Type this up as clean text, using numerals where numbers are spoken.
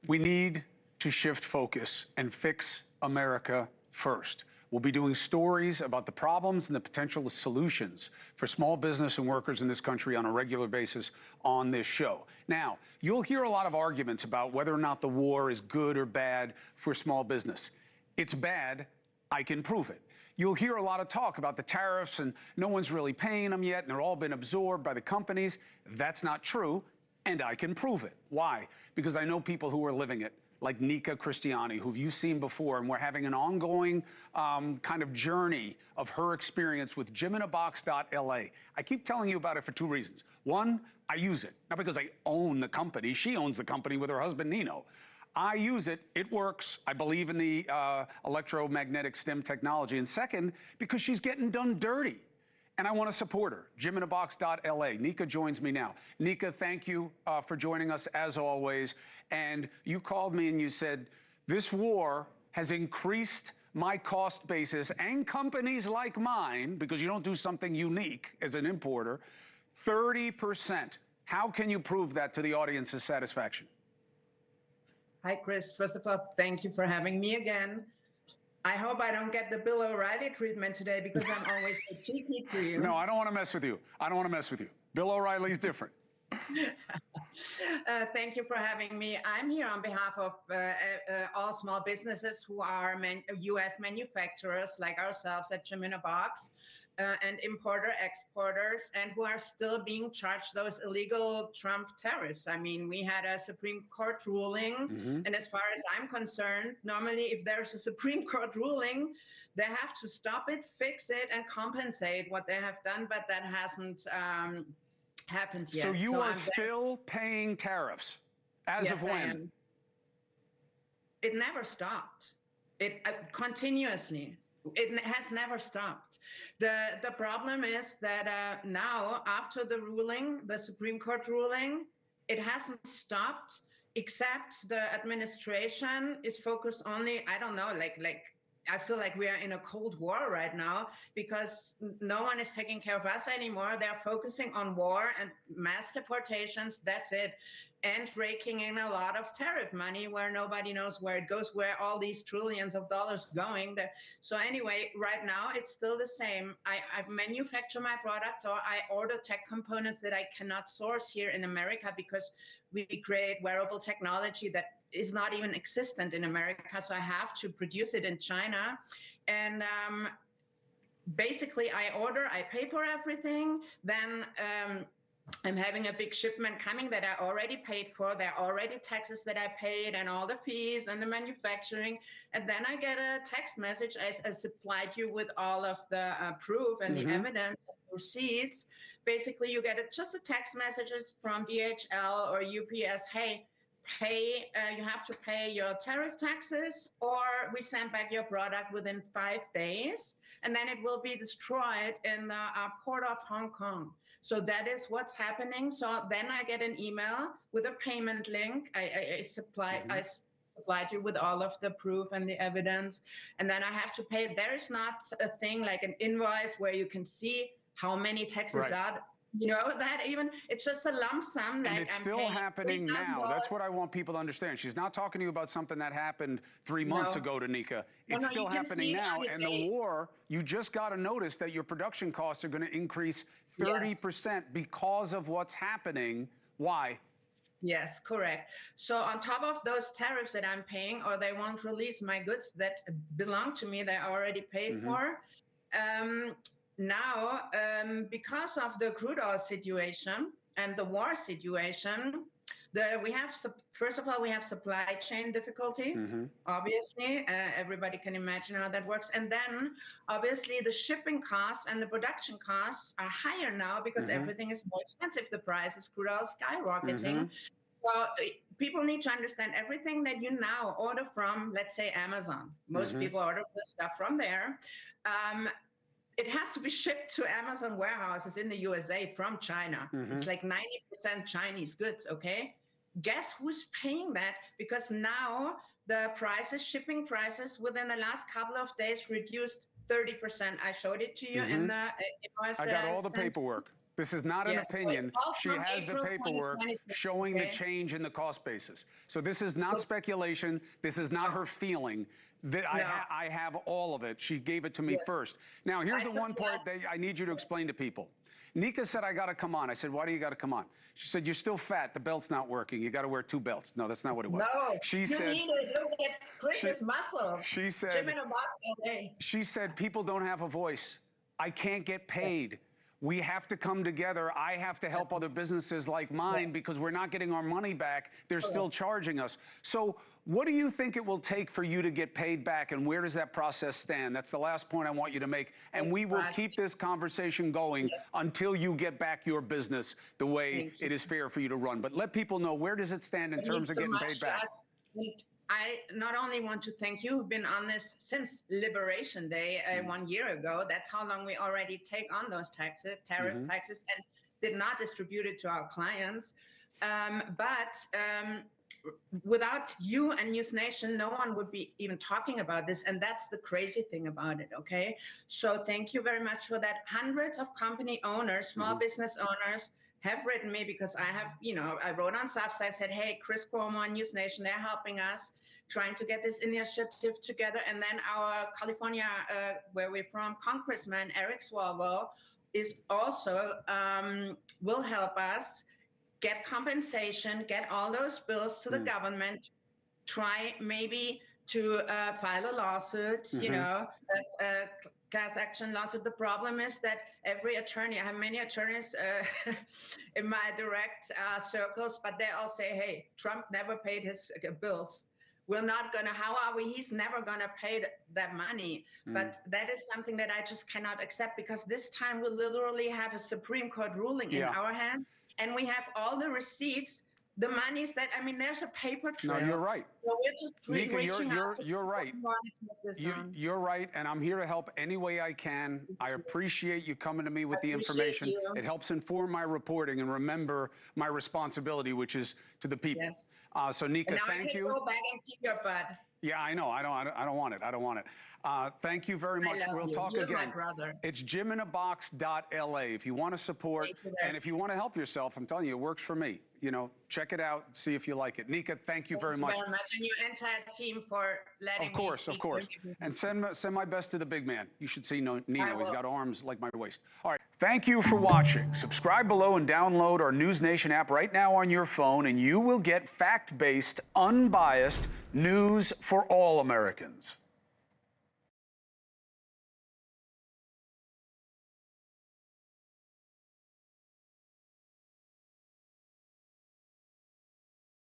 We need to shift focus and fix America first. We'll be doing stories about the problems and the potential solutions for small business and workers in this country on a regular basis on this show. Now, you'll hear a lot of arguments about whether or not the war is good or bad for small business. It's bad. I can prove it. You'll hear a lot of talk about the tariffs and no one's really paying them yet and they're all been absorbed by the companies. That's not true, and I can prove it. Why? Because I know people who are living it, like Nika Cristiani, who you've seen before, and we're having an ongoing kind of journey of her experience with gyminabox.la. I keep telling you about it for two reasons. One, I use it, not because I own the company. She owns the company with her husband, Nino. I use it. It works. I believe in the electromagnetic stim technology. And second, because she's getting done dirty. And I want to support her. gyminabox.la. Nika joins me now. Nika, thank you for joining us as always. And you called me and you said, this war has increased my cost basis and companies like mine, because you don't do something unique as an importer, 30%. How can you prove that to the audience's satisfaction? Hi, Chris. First of all, thank you for having me again. I hope I don't get the Bill O'Reilly treatment today because I'm always so cheeky to you. No, I don't want to mess with you. I don't want to mess with you. Bill O'Reilly's different. Thank you for having me. I'm here on behalf of all small businesses who are U.S. manufacturers like ourselves at Gym-in-a-Box. And importer-exporters, and who are still being charged those illegal Trump tariffs. I mean, we had a Supreme Court ruling, and as far as I'm concerned, normally if there's a Supreme Court ruling, they have to stop it, fix it, and compensate what they have done, but that hasn't happened yet. So you are still paying tariffs as of when? I am. It never stopped. It continuously. It has never stopped. The problem is that now, after the ruling, the Supreme Court ruling, it hasn't stopped, except the administration is focused only, I don't know, I feel like we are in a Cold War right now because no one is taking care of us anymore. They're focusing on war and mass deportations. That's it. And raking in a lot of tariff money where nobody knows where it goes, where all these trillions of dollars going. So anyway, right now, it's still the same. I manufacture my products, or I order tech components that I cannot source here in America because we create wearable technology that is not even existent in America. So I have to produce it in China. And basically, I order, I pay for everything. Then I'm having a big shipment coming that I already paid for. There are already taxes that I paid and all the fees and the manufacturing. And then I get a text message as I supplied you with all of the proof and the evidence and receipts. Basically, you get just a text messages from DHL or UPS. Hey, you have to pay your tariff taxes, or we send back your product within 5 days, and then it will be destroyed in the port of Hong Kong. So that is what's happening. So then I get an email with a payment link. I supplied you with all of the proof and the evidence, and then I have to pay. There is not a thing like an invoice where you can see how many taxes are. You know, that even, it's just a lump sum. And it's still happening now. That's what I want people to understand. She's not talking to you about something that happened 3 months ago to Nika. It's still happening now. And the war, you just got to notice that your production costs are going to increase 30% because of what's happening. Why? Yes, correct. So on top of those tariffs that I'm paying, or they won't release my goods that belong to me, they're already paid for. Now, because of the crude oil situation and the war situation, we have, first of all, we have supply chain difficulties, obviously. Everybody can imagine how that works. And then, obviously, the shipping costs and the production costs are higher now because everything is more expensive. The price of crude oil skyrocketing. So people need to understand everything that you now order from, let's say, Amazon. Most people order the stuff from there. It has to be shipped to Amazon warehouses in the USA from China. It's like 90% Chinese goods, okay? Guess who's paying that? Because now the prices, shipping prices within the last couple of days reduced 30%. I showed it to you in the invoice. I got all the paperwork. This is not an Yes, so opinion. it's all She from has the April paperwork 2026, showing the okay? change in the cost basis. So this is not speculation. This is not her feeling. No. I have all of it. She gave it to me Yes. first. Now, here's I the one part supply- that I need you to explain to people. Nika said, I got to come on. I said, why do you got to come on? She said, you're still fat. The belt's not working. You got to wear 2 belts. No, that's not what it was. No, She you said, need it. Look at Chris's muscle. she said, Gym in a box LA. she said, people don't have a voice. I can't get paid. We have to come together. I have to help other businesses like mine because we're not getting our money back. They're still charging us. So what do you think it will take for you to get paid back, and where does that process stand? That's the last point I want you to make. And we will keep this conversation going until you get back your business the way it is fair for you to run. But let people know, where does it stand in terms of getting paid back? I not only want to thank you, who've been on this since Liberation Day 1 year ago. That's how long we already take on those taxes, tariff taxes, and did not distribute it to our clients. Without you and NewsNation, no one would be even talking about this. And that's the crazy thing about it, okay? So thank you very much for that. Hundreds of company owners, small business owners, have written me because I have, I wrote on Substack, said, hey, Chris Cuomo and NewsNation, they're helping us trying to get this initiative together. And then our California, where we're from, Congressman Eric Swalwell is also, will help us get compensation, get all those bills to the government, try maybe to file a lawsuit, a class action lawsuit. The problem is that every attorney, I have many attorneys in my direct circles, but they all say, hey, Trump never paid his bills. We're not going to, how are we? He's never going to pay that money. But that is something that I just cannot accept, because this time we literally have a Supreme Court ruling in our hands. And we have all the receipts, the monies that, there's a paper trail. No, you're right. So we're just Nika, reaching out to you're right. You're right, and I'm here to help any way I can. I appreciate you coming to me with the information. It helps inform my reporting and remember my responsibility, which is to the people. Yes. So Nika, thank you. Go back and keep your butt. Yeah, I know. I don't want it. I don't want it. Thank you very much. We'll talk again. You're my brother. It's gyminabox.la if you want to support, and if you want to help yourself. I'm telling you, it works for me. Check it out, see if you like it. Nika, thank you very much. Thank you very much, and your entire team for letting me speak. Of course. And send my best to the big man. You should see Nino. He's got arms like my waist. All right. Thank you for watching. Subscribe below and download our NewsNation app right now on your phone, and you will get fact-based, unbiased news for all Americans.